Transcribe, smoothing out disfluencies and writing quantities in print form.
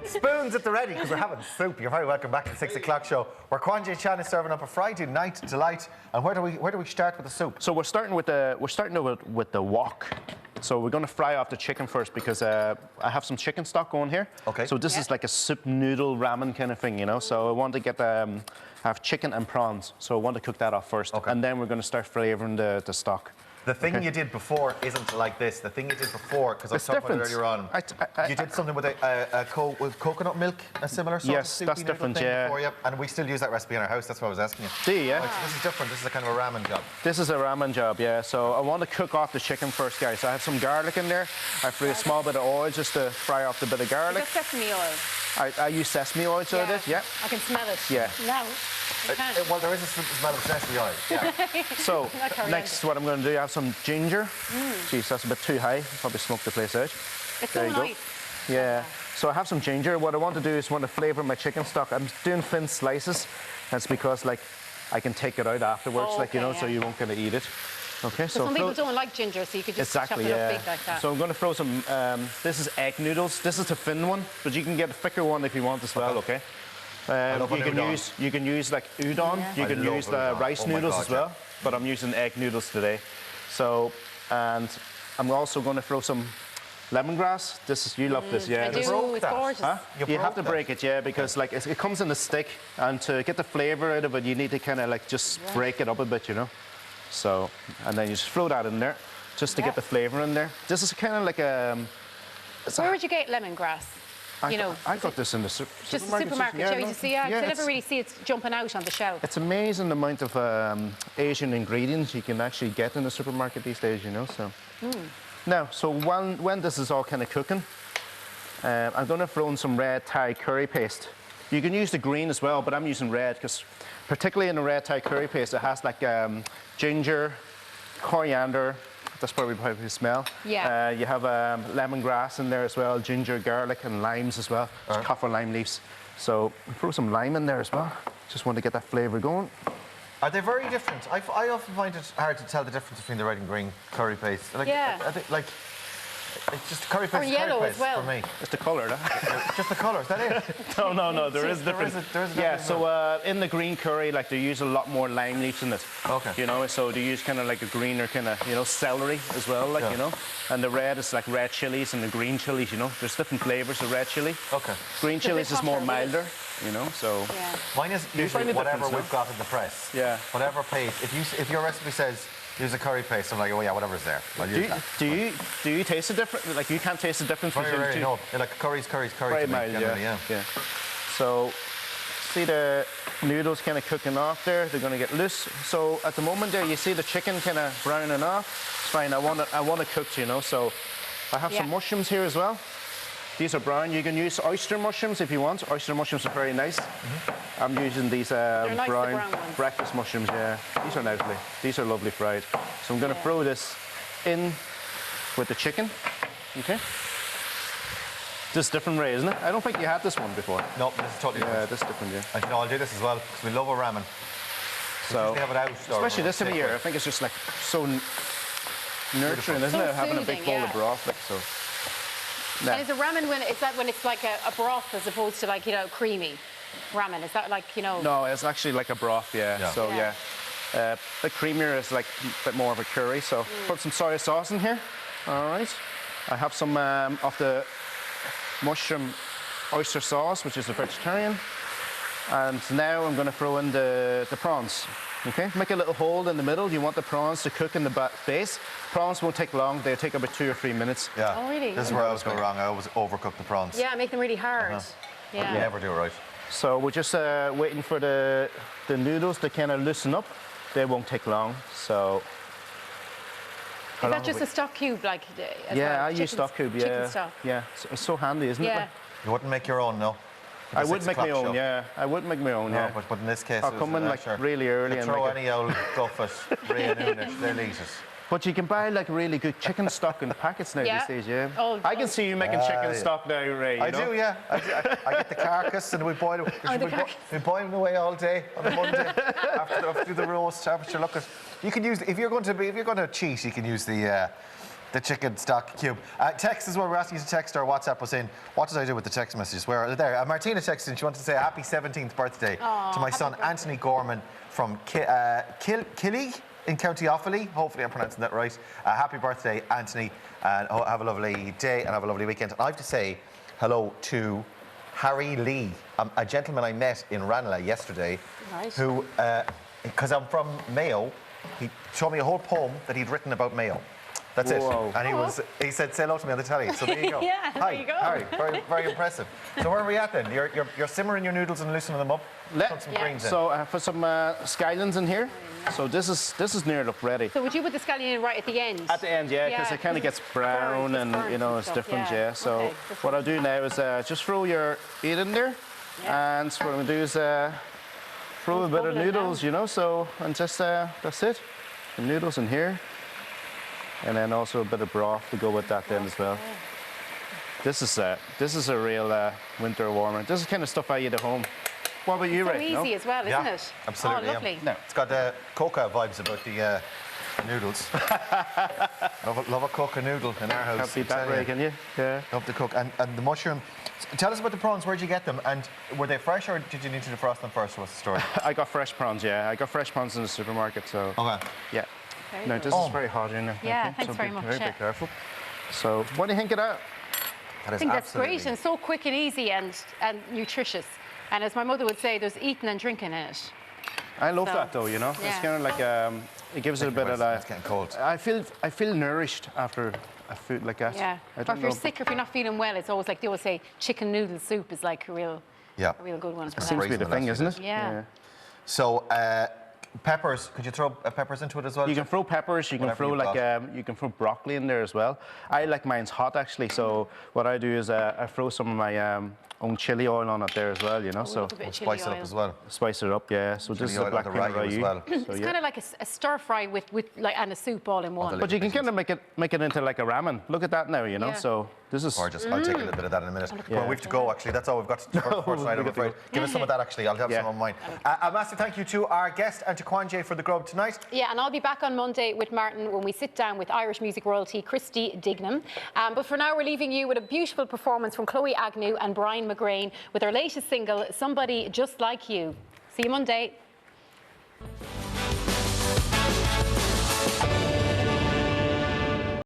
Spoons at the ready, because we're having soup. You're very welcome back to the 6 o'clock show, where Kwanghi Chan is serving up a Friday night delight. And where do we start with the soup? So we're starting with the wok. So we're going to fry off the chicken first because I have some chicken stock going here. Okay. So this is like a soup noodle ramen kind of thing, you know. So I want to get have chicken and prawns. So I want to cook that off first, and then we're going to start flavoring the stock. The thing you did before isn't like this. The thing you did before, because I was talking about it earlier on, you did something with with coconut milk, a similar sort of soupy that's different, thing yeah. before, and we still use that recipe in our house. That's what I was asking you. Do you? Yeah. This is different. This is a kind of a ramen job. This is a ramen job, yeah. So I want to cook off the chicken first, guys. I have some garlic in there. I threw a small bit of oil just to fry off the bit of garlic. Is that sesame oil? I use sesame oil, so I did, yeah. I can smell it. Yeah. No. Well, there is a smell of sesame oil. Yeah. So next, what I'm going to do, I have some ginger. Jeez, that's a bit too high. Probably smoked the place out. It's there so you go. nice. Yeah. So I have some ginger. What I want to do is want to flavour my chicken stock. I'm doing thin slices. That's because like I can take it out afterwards, Oh, like you know, okay, so you won't get to eat it. Okay. So some people don't like ginger, so you could just chop it up big like that. So I'm going to throw some. This is egg noodles. This is the thin one, but you can get a thicker one if you want as well. Okay. You can use like udon. Yeah. You can use the rice noodles as well, but I'm using egg noodles today. So, and I'm also going to throw some lemongrass. You love this, yeah. I do. It's gorgeous. Huh? You have to break it, yeah, because like it comes in a stick, and to get the flavour out of it, you need to kind of like just break it up a bit, you know. So, and then you just throw that in there, just to get the flavour in there. This is kind of like a. Where would you get lemongrass? I got this in the supermarket. Just the supermarket, yeah, you see, I never really see it jumping out on the shelf. It's amazing the amount of Asian ingredients you can actually get in the supermarket these days, you know. So now, so when this is all kind of cooking, I'm going to throw in some red Thai curry paste. You can use the green as well, but I'm using red because, particularly in the red Thai curry paste, it has like ginger, coriander. That's probably how you smell. Yeah. You have lemongrass in there as well, ginger, garlic, and limes as well. Just kaffir lime leaves. So throw some lime in there as well. Just want to get that flavour going. Are they very different? I often find it hard to tell the difference between the red and green curry paste. Like, I think, like, it's just curry paste. Or yellow curry paste as well. For me. It's the colour, Just the colour, is that it? No, there is difference. Yeah, so in the green curry, like they use a lot more lime leaves in it. Okay. You know, so they use kind of like a greener kind of, you know, celery as well, like, you know. And the red is like red chilies and the green chilies, you know. There's different flavours of red chili. Okay. Green chilies is more milder, you know, so. Yeah. Mine is usually whatever we've got in the press. Yeah. Whatever paste. If your recipe says use a curry paste, I'm like, oh yeah, whatever's there. I'll use that. Do you taste the difference? Like you can't taste the difference between the two? No. Like curry's curry. Very mild, yeah. So see the noodles kind of cooking off there. They're going to get loose. So at the moment there, you see the chicken kind of browning off. It's fine. I want it cooked, you know. So I have some mushrooms here as well. These are brown. You can use oyster mushrooms if you want. Oyster mushrooms are very nice. I'm using these brown breakfast mushrooms, yeah. These are lovely. These are lovely fried. So I'm going to throw this in with the chicken. Okay. This is different, Ray, isn't it? I don't think you had this one before. No, this is totally different. Yeah, this is different, yeah. And you know, I'll do this as well, because we love a ramen. So, have it out, especially this time of year, I think it's just like so nurturing, isn't it? Having a big bowl of broth, like so. No. And is a ramen when it's like a broth as opposed to like, you know, creamy ramen? Is that like, you know? No, it's actually like a broth, yeah. So a bit creamier is like a bit more of a curry. So put some soy sauce in here. All right. I have some of the mushroom oyster sauce, which is a vegetarian. And now I'm going to throw in the prawns. Okay, make a little hole in the middle. You want the prawns to cook in the base. Prawns won't take long. They'll take about 2 or 3 minutes. Yeah. Oh, really? This is where I was going wrong. I always overcook the prawns. Yeah, make them really hard. Yeah. You never do it right. So we're just waiting for the noodles to kind of loosen up. They won't take long. So. Is that just a stock cube, like? I use stock cube. Yeah. Chicken stock. Yeah, it's so handy, isn't it? Yeah. You wouldn't make your own, no? I would make my own, yeah. I would make my own, yeah. But in this case, I'll come in like really early and throw any old guff at Ray and Noodle, they'll eat it. But you can buy like really good chicken stock in the packets now these days, yeah. I can see you making chicken stock now, Ray. I do, yeah. I get the carcass and we boil it. We boil them away all day on a Monday after the roast. After look at, you can use if you're going to cheat, you can use the The chicken stock cube. Text as well. We're asking you to text or WhatsApp us in. What did I do with the text messages? Where are they there? Martina texted in. She wanted to say a happy 17th birthday to my son Anthony Gorman from Killy in County Offaly. Hopefully I'm pronouncing that right. Happy birthday, Anthony, and have a lovely day and have a lovely weekend. And I have to say hello to Harry Lee, a gentleman I met in Ranelagh yesterday, who, because I'm from Mayo, he showed me a whole poem that he'd written about Mayo. That's it. And he said, say hello to me on the telly. So there you go. Yeah, Hi, there you go. Harry. Very, very impressive. So where are we at then? You're simmering your noodles and loosening them up. Put some greens in. So I put some scallions in here. So this is near enough ready. So would you put the scallion in right at the end? At the end, yeah, because it kind of gets brown and you know it's different, yeah. So what I'll do now is just throw your meat in there, and what I'm gonna do is throw a bit of noodles, you know. So and just that's it. The noodles in here. And then also a bit of broth to go with that then as well. This is a real winter warmer. This is the kind of stuff I eat at home. What about you, Ray? So easy as well, isn't it? Absolutely. Oh, lovely. No, it's got coca vibes about the noodles. love a coca noodle in our house. Can't beat that, Ray, can you? Yeah. Love the cook and the mushroom. Tell us about the prawns. Where'd you get them? And were they fresh or did you need to defrost them first? What's the story? I got fresh prawns. Yeah, I got fresh prawns in the supermarket. So. Okay. Yeah. No, this is very hot in there. Yeah, thanks very much. Be careful. So, what do you think of that? I think that's great and so quick and easy and nutritious. And as my mother would say, there's eating and drinking in it. I love that though, you know. Yeah. It's kind of like it gives it a bit of that. It's getting cold. I feel nourished after a food like that. Yeah. Or if you're sick or if you're not feeling well, it's always like they always say chicken noodle soup is like a real good one. It seems to be the thing, isn't it? Yeah. So. Peppers, could you throw peppers into it as well? You can throw peppers, you can throw you can throw broccoli in there as well. I like mine's hot actually, so what I do is I throw some of my own chili oil on it there as well, you know. So spice it up as well. Spice it up, yeah. So this is a black ragu as well. It's kind of like a stir fry with like and a soup all in one. But you can kind of make it into like a ramen. Look at that now, you know. So this is gorgeous. I'll take a little bit of that in a minute. Well, we have to go actually. That's all we've got for tonight, I'm afraid. Give us some of that actually. I'll have some on mine. A massive thank you to our guest and to Kwanghi for the grub tonight. Yeah, and I'll be back on Monday with Martin when we sit down with Irish music royalty Christy Dignam. But for now, we're leaving you with a beautiful performance from Chloe Agnew and Brian McGrain with their latest single, Somebody Just Like You. See you Monday.